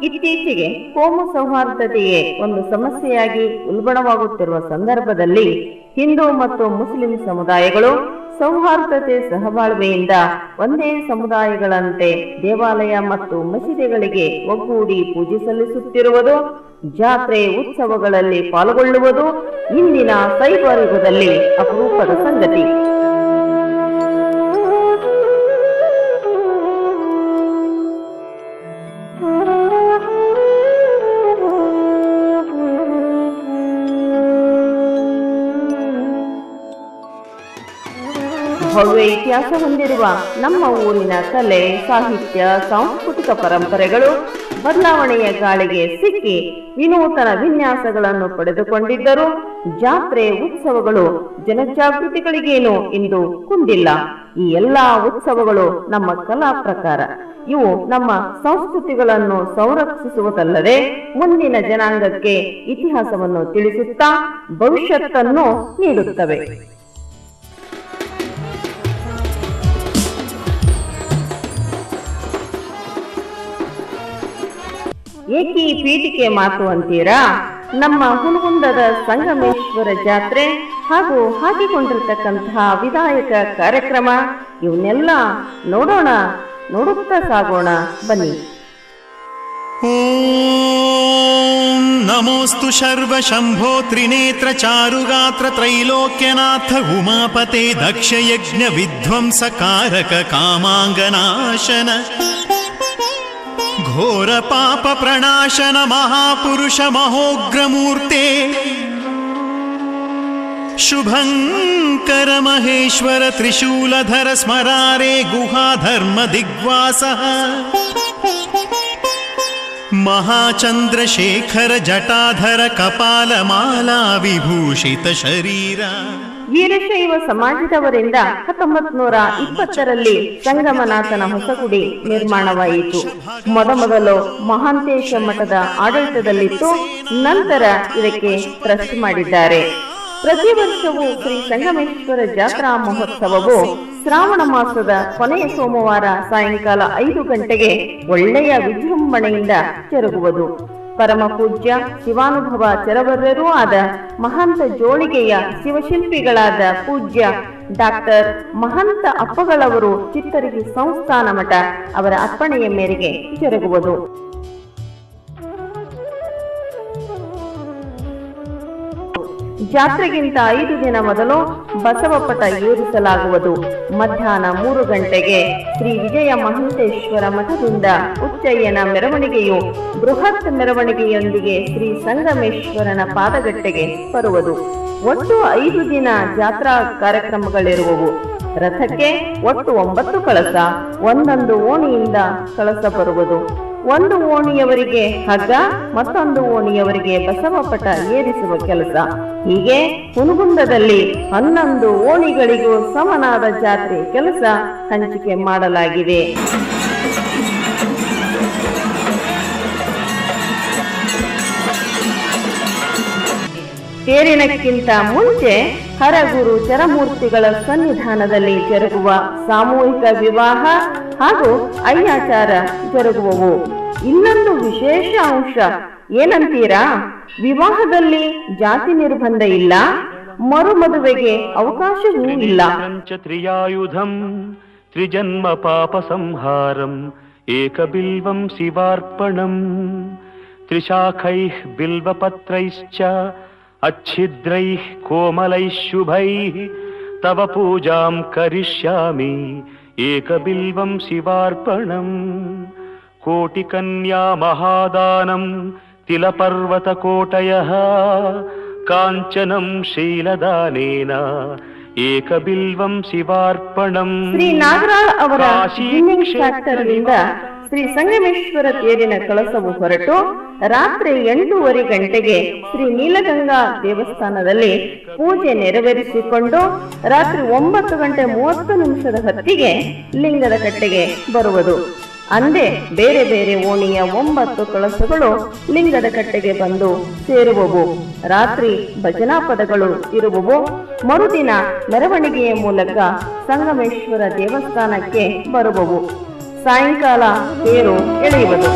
ಇತ್ತೀಚೆಗೆ ಕೋಮು ಸೌಹಾರ್ದತೆಯೇ ಒಂದು ಸಮಸ್ಯೆಯಾಗಿ ಉಲ್ಬಣವಾಗುತ್ತಿರುವ ಸಂದರ್ಭದಲ್ಲಿ ಹಿಂದೂ ಮತ್ತು ಮುಸ್ಲಿಂ ಸಮುದಾಯಗಳು ಸೌಹಾರ್ದತೆ ಸಹಬಾಳ್ವೆಯಿಂದ ಒಂದೇ ಸಮುದಾಯಗಳಂತೆ ದೇವಾಲಯ ಮತ್ತು ಮಸೀದಿಗಳಿಗೆ ಒಗ್ಗೂಡಿ ಪೂಜೆ ಸಲ್ಲಿಸುತ್ತಿರುವುದು, ಜಾತ್ರೆ ಉತ್ಸವಗಳಲ್ಲಿ ಪಾಲ್ಗೊಳ್ಳುವುದು ಇಂದಿನ ಸೈಬರ್ ಯುಗದಲ್ಲಿ ಅಪರೂಪದ ಸಂಗತಿ. ಭವ್ಯ ಇತಿಹಾಸ ಹೊಂದಿರುವ ನಮ್ಮ ಊರಿನ ಕಲೆ, ಸಾಹಿತ್ಯ, ಸಾಂಸ್ಕೃತಿಕ ಪರಂಪರೆಗಳು ಬದಲಾವಣೆಯ ಗಾಳಿಗೆ ಸಿಕ್ಕಿ ವಿನೂತನ ವಿನ್ಯಾಸಗಳನ್ನು ಪಡೆದುಕೊಂಡಿದ್ದರೂ ಜಾತ್ರೆ ಉತ್ಸವಗಳು ಜನಜಾಗೃತಿಗಳಿಗೇನು ಇಂದು ಕುಂದಿಲ್ಲ. ಈ ಎಲ್ಲಾ ಉತ್ಸವಗಳು ನಮ್ಮ ಕಲಾ ಪ್ರಕಾರ. ಇವು ನಮ್ಮ ಸಂಸ್ಕೃತಿಗಳನ್ನು ಸಂರಕ್ಷಿಸುವುದಲ್ಲದೆ ಮುಂದಿನ ಜನಾಂಗಕ್ಕೆ ಇತಿಹಾಸವನ್ನು ತಿಳಿಸುತ್ತಾ ಭವಿಷ್ಯತ್ತನ್ನು ನೀಡುತ್ತವೆ. ಏಕಿ ಪೀಠಿಕೆ ಮಾತು ಅಂತೀರಾ? ನಮ್ಮ ಹುನಗುಂದದ ಸಂಗಮೇಶ್ವರ ಜಾತ್ರೆ ಹಾಗೂ ಹಾಕಿಕೊಂಡಿರ್ತಕ್ಕಂತಹ ವಿಧಾಯಕ ಕಾರ್ಯಕ್ರಮ ಇವನ್ನೆಲ್ಲ ನೋಡುತ್ತಾ ಸಾಗೋಣ ಬನ್ನಿ. ಓಂ ನಮೋಸ್ತು ಶರ್ವ ಶಂಭೋ ತ್ರಿನೇತ್ರ ಚಾರುಗಾತ್ರ ತ್ರೈಲೋಕ್ಯನಾಥ ಉಮಾಪತೆ ದಕ್ಷ ಯಜ್ಞ ವಿಧ್ವಂಸ ಕಾರಕ ಕಾಮಾಂಗನಾಶನ ಘೋರ ಪಾಪ ಪ್ರಣಾಶನ ಮಹಾಪುರುಷ ಮಹೋಗ್ರಮೂರ್ತೆ ಶುಭಂಕರ ಮಹೇಶ್ವರ ತ್ರಿಶೂಲಧರ ಸ್ಮರಾರೆ ಗುಹಾಧರ್ಮ ದಿಗ್ವಾಸಃ ಮಹಾಚಂದ್ರಶೇಖರ ಜಟಾಧರ ಕಪಾಲ ಮಾಲಾ ವಿಭೂಷಿತ ಶರೀರ. ವೀರಶೈವ ಸಮಾಜದವರಿಂದ 1920ರಲ್ಲಿ ಸಂಗಮನಾಥನ ಹೊಸಗುಡಿ ನಿರ್ಮಾಣವಾಯಿತು. ಮೊದಲು ಮಹಾಂತೇಶ ಮಠದ ಆಡಳಿತದಲ್ಲಿತ್ತು. ನಂತರ ಇದಕ್ಕೆ ಟ್ರಸ್ಟ್ ಮಾಡಿದ್ದಾರೆ. ಪ್ರತಿ ವರ್ಷವೂ ಶ್ರೀ ಸಂಗಮೇಶ್ವರ ಜಾತ್ರಾ ಮಹೋತ್ಸವವು ಶ್ರಾವಣ ಮಾಸದ ಕೊನೆಯ ಸೋಮವಾರ ಸಾಯಂಕಾಲ 5 ಗಂಟೆಗೆ ಒಳ್ಳೆಯ ವಿಜೃಂಭಣೆಯಿಂದ ಜರುಗುವುದು. ಪರಮ ಪೂಜ್ಯ ಶಿವಾನುಭವ ಚರವರ್ಯರೂ ಆದ ಮಹಾಂತ ಜೋಳಿಗೆಯ ಶಿವಶಿಲ್ಪಿಗಳಾದ ಪೂಜ್ಯ ಡಾಕ್ಟರ್ ಮಹಂತ ಅಪ್ಪಗಳವರು ಚಿತ್ತರಿಗಿ ಸಂಸ್ಥಾನ ಮಠ ಅವರ ಅಪ್ಪಣೆಯ ಮೇರೆಗೆ ಜರುಗುವುದು. ಜಾತ್ರೆಗಿಂತ 5 ದಿನ ಮೊದಲು ಬಸವಪಟ ಏರಿಸಲಾಗುವುದು. ಮಧ್ಯಾಹ್ನ 3 ಗಂಟೆಗೆ ಶ್ರೀ ವಿಜಯ ಮಹಂತೇಶ್ವರ ಮಠದಿಂದ ಉಚ್ಚಯ್ಯನ ಮೆರವಣಿಗೆಯು ಬೃಹತ್ ಮೆರವಣಿಗೆಯೊಂದಿಗೆ ಶ್ರೀ ಸಂಗಮೇಶ್ವರನ ಪಾದಗಟ್ಟೆಗೆ ಬರುವುದು. ಒಟ್ಟು 5 ದಿನ ಜಾತ್ರಾ ಕಾರ್ಯಕ್ರಮಗಳಿರುವವು. ರಥಕ್ಕೆ ಒಟ್ಟು 9 ಕಳಸ, ಒಂದೊಂದು ಓಣಿಯಿಂದ ಕಳಸ ಬರುವುದು. ಒಂದು ಓಣಿಯವರಿಗೆ ಹಗ್ಗ, ಮತ್ತೊಂದು ಓಣಿಯವರಿಗೆ ಬಸವಪಟ ಏರಿಸುವ ಕೆಲಸ. ಹೀಗೆ ಹುನಗುಂದದಲ್ಲಿ 11 ಓಣಿಗಳಿಗೂ ಸಮನಾದ ಜಾತ್ರೆ ಕೆಲಸ ಹಂಚಿಕೆ ಮಾಡಲಾಗಿದೆ. ತೇರಿನಕ್ಕಿಂತ ಮುಂಚೆ ಹರಗುರು ಚರಮೂರ್ತಿಗಳ ಸನ್ನಿಧಾನದಲ್ಲಿ ಜರುಗುವ ಸಾಮೂಹಿಕ ವಿವಾಹ ಹಾಗೂ ಅಯ್ಯಾಚಾರ ಜರುಗುವವು. ಇನ್ನೊಂದು ವಿಶೇಷ ಅಂಶ ಏನಂತೀರಾ? ವಿವಾಹದಲ್ಲಿ ಜಾತಿ ನಿರ್ಬಂಧ ಇಲ್ಲ, ಮರುಮದುವೆಗೆ ಅವಕಾಶವೂ ಇಲ್ಲ. ತ್ರಿಯಾಯುಧಂ ತ್ರಿಜನ್ಮ ಪಾಪ ಸಂಹಾರಂ ಏಕಬಿಲ್ವಂ ಶಿವಾರ್ಪಣಂ ತ್ರಿಶಾಖೈಃ ಬಿಲ್ವಪತ್ರೈಶ್ಚ अच्छिद्रैः कोमलैः शुभैः तव पूजां करिष्यामि एकबिल्वं शिवार्पणम् कोटिकन्या महादानं तिलपर्वतकोटयः काञ्चनं शीलदानेन ಏಕಬಿಲ್ವಂ ಶಿವಾರ್ಪಣಂ. ಶ್ರೀ ನಾಗರಾಳ್ ಅವರ ಫ್ಯಾಕ್ಟರಿಯಿಂದ ಶ್ರೀ ಸಂಗಮೇಶ್ವರ ತೇರಿನ ಕಳಸವು ಹೊರಟು ರಾತ್ರಿ 8:30 ಗಂಟೆಗೆ ಶ್ರೀ ನೀಲಗಂಗಾ ದೇವಸ್ಥಾನದಲ್ಲಿ ಪೂಜೆ ನೆರವೇರಿಸಿಕೊಂಡು ರಾತ್ರಿ 9:30 ಹೊತ್ತಿಗೆ ಲಿಂಗದ ಕಟ್ಟೆಗೆ ಬರುವುದು. ಅಂದೇ ಬೇರೆ ಬೇರೆ ಓಣಿಯ 9 ಕಳಸಗಳು ಲಿಂಗದ ಕಟ್ಟೆಗೆ ಬಂದು ಸೇರುವವು. ರಾತ್ರಿ ಭಜನಾ ಪದಗಳು ಇರುವವು. ಮರುದಿನ ಮೆರವಣಿಗೆಯ ಮೂಲಕ ಸಂಗಮೇಶ್ವರ ದೇವಸ್ಥಾನಕ್ಕೆ ಬರುವವು. ಸಾಯಂಕಾಲ ತೇರು ಎಳೆಯುವುದು.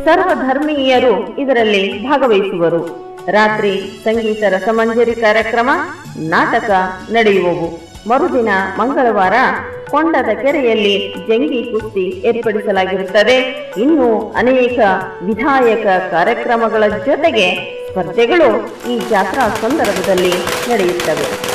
ಸರ್ವಧರ್ಮೀಯರು ಇದರಲ್ಲಿ ಭಾಗವಹಿಸುವರು. ರಾತ್ರಿ ಸಂಗೀತ ರಸಮಂಜರಿ ಕಾರ್ಯಕ್ರಮ, ನಾಟಕ ನಡೆಯುವವು. ಮರುದಿನ ಮಂಗಳವಾರ ಕೊಂಡದ ಕೆರೆಯಲ್ಲಿ ಜಂಗಿ ಕುಸ್ತಿ ಏರ್ಪಡಿಸಲಾಗಿರುತ್ತದೆ. ಇನ್ನು ಅನೇಕ ವಿಧಾಯಕ ಕಾರ್ಯಕ್ರಮಗಳ ಜೊತೆಗೆ ಸ್ಪರ್ಧೆಗಳು ಈ ಜಾತ್ರಾ ಸಂದರ್ಭದಲ್ಲಿ ನಡೆಯುತ್ತವೆ.